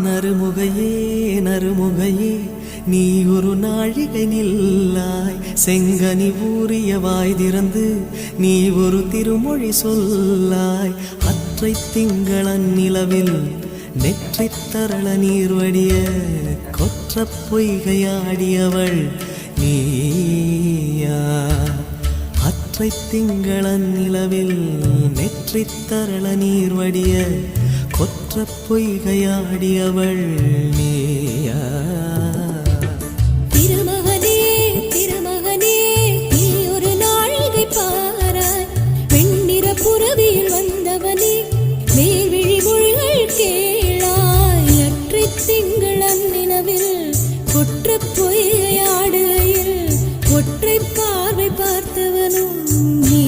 நறுமுகையே நறுமுகையே நீ ஒரு நாழிகை நில்லாய், செங்கனி ஊறிய வாய் திறந்து நீ ஒரு திருமொழி சொல்லாய். அற்றை திங்களன் நிலவில் நெற்றி தரள நீர் வடிய கொற்ற பொய்கையாடியவள் நீயா. அற்றை திங்களன் நிலவில் நெற்றி தரள நீர் வடிய கொற்ற பொய்கையாடியவள் நீயா. திருமகனே திருமகனே நீ ஒரு நாழிகை பாராய், வெண்ணிற புறவியில் வந்தவனே மேல்விழி மொழிகள் கேளாய். அற்றை திங்களன் நிலவில் கொற்ற பொய்கையாடுகையில் ஒற்றை பார்வை பார்த்தவனும் நீ.